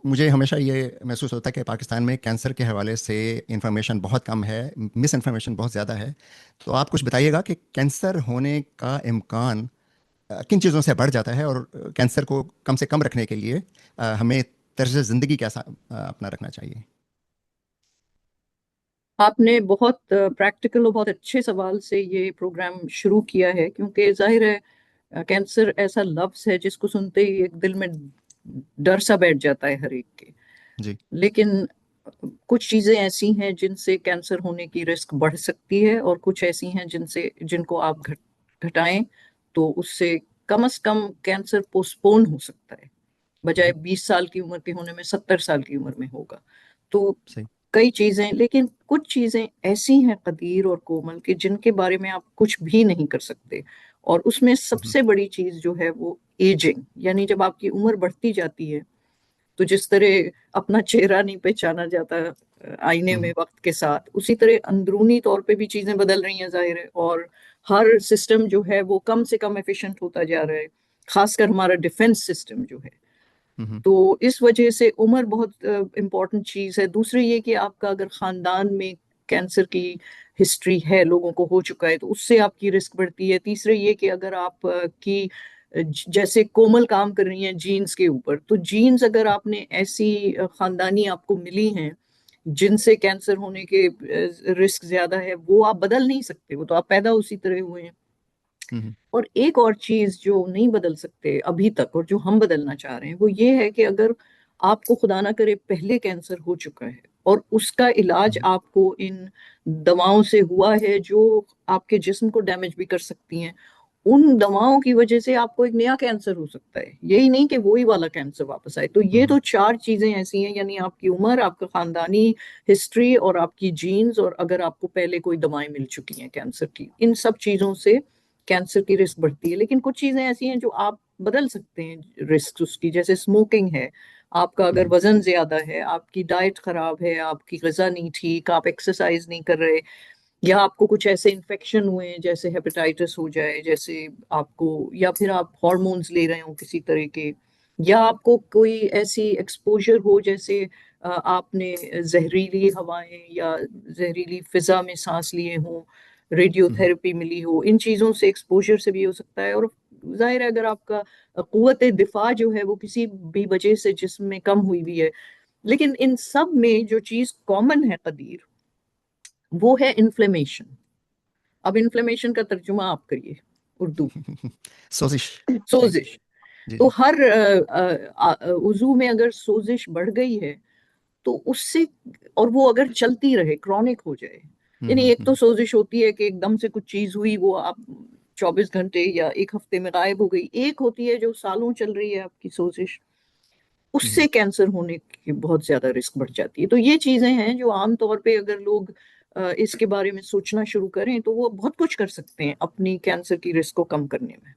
मुझे हमेशा ये महसूस होता है कि पाकिस्तान में कैंसर के हवाले से इंफॉर्मेशन बहुत कम है, मिस इन्फॉर्मेशन बहुत ज़्यादा है। तो आप कुछ बताइएगा कि कैंसर होने का इम्कान किन चीज़ों से बढ़ जाता है, और कैंसर को कम से कम रखने के लिए हमें तर्ज ज़िंदगी कैसा अपना रखना चाहिए। आपने बहुत प्रैक्टिकल और बहुत अच्छे सवाल से ये प्रोग्राम शुरू किया है, क्योंकि जाहिर है कैंसर ऐसा लफ्ज है जिसको सुनते ही एक दिल में डर सा बैठ जाता है हर एक के। जी। लेकिन कुछ चीजें ऐसी हैं जिनसे कैंसर होने की रिस्क बढ़ सकती है, और कुछ ऐसी हैं जिनको आप घटाएं तो उससे कम से कम कैंसर पोस्टपोन हो सकता है। बजाय हम्म। 20 साल की उम्र के होने में 70 साल की उम्र में होगा। तो सही। कई चीजें, लेकिन कुछ चीजें ऐसी हैं कदीर और कोमल कि जिनके बारे में आप कुछ भी नहीं कर सकते। और उसमें हम्म। सबसे बड़ी चीज जो है वो एजिंग, यानी जब आपकी उम्र बढ़ती जाती है तो जिस तरह अपना चेहरा नहीं पहचाना जाता आईने में हम्म। वक्त के साथ, उसी तरह अंदरूनी तौर पे भी चीजें बदल रही हैं जाहिर है। और हर सिस्टम जो है वो कम से कम एफिशिएंट होता जा रहा है, खासकर हमारा डिफेंस सिस्टम जो है। हम्म। तो इस वजह से उम्र बहुत इम्पोर्टेंट चीज है। दूसरी ये कि आपका अगर खानदान में कैंसर की हिस्ट्री है, लोगों को हो चुका है, तो उससे आपकी रिस्क बढ़ती है। तीसरे ये कि अगर आप की जैसे कोमल काम कर रही हैं जीन्स के ऊपर, तो जीन्स अगर आपने ऐसी खानदानी आपको मिली हैं जिनसे कैंसर होने के रिस्क ज्यादा है, वो आप बदल नहीं सकते, वो तो आप पैदा उसी तरह हुए हैं। हम्म। और एक और चीज जो नहीं बदल सकते अभी तक और जो हम बदलना चाह रहे हैं वो ये है कि अगर आपको खुदा ना करे पहले कैंसर हो चुका है और उसका इलाज हम्म। आपको इन दवाओं से हुआ है जो आपके जिस्म को डैमेज भी कर सकती हैं, उन दवाओं की वजह से आपको एक नया कैंसर हो सकता है, यही नहीं कि वही वाला कैंसर वापस आए। तो ये हम्म। तो चार चीजें ऐसी हैं, यानी आपकी उम्र, आपका खानदानी हिस्ट्री और आपकी जीन्स, और अगर आपको पहले कोई दवाएं मिल चुकी हैं कैंसर की, इन सब चीजों से कैंसर की रिस्क बढ़ती है। लेकिन कुछ चीजें ऐसी हैं जो आप बदल सकते हैं रिस्क उसकी, जैसे स्मोकिंग है। आपका अगर हम्म। वजन ज्यादा है, आपकी डाइट खराब है, आपकी गजा नहीं ठीक, आप एक्सरसाइज नहीं कर रहे, या आपको कुछ ऐसे इन्फेक्शन हुए हैं जैसे हेपेटाइटिस हो जाए, जैसे आपको, या फिर आप हॉर्मोन्स ले रहे हो किसी तरह के, या आपको कोई ऐसी एक्सपोजर हो जैसे आपने जहरीली हवाएं या जहरीली फिजा में सांस लिए हों, हम्म। रेडियोथेरेपी मिली हो, इन चीजों से एक्सपोजर से भी हो सकता है। और जाहिर है अगर आपका कुव्वत दिफा जो है वो किसी भी वजह से जिस्म में कम हुई भी है। लेकिन इन सब में जो चीज कॉमन है कदीर, वो है इन्फ्लेमेशन। अब इन्फ्लेमेशन का तर्जुमा आप करिए उर्दू। सोजिश। जी। सोजिश। जी। तो जी। हर उजू में अगर सोजिश बढ़ गई है तो उससे, और वो अगर चलती रहे, क्रॉनिक हो जाए, यानी एक तो हम्म। सोजिश होती है कि एकदम से कुछ चीज हुई, वो आप 24 घंटे या एक हफ्ते में गायब हो गई। एक होती है जो सालों चल रही है आपकी सोजिश, हम्म। उससे कैंसर होने की बहुत ज्यादा रिस्क बढ़ जाती है। तो ये चीजें हैं जो आमतौर पे अगर लोग इसके बारे में सोचना शुरू करें तो वो बहुत कुछ कर सकते हैं अपनी कैंसर की रिस्क को कम करने में।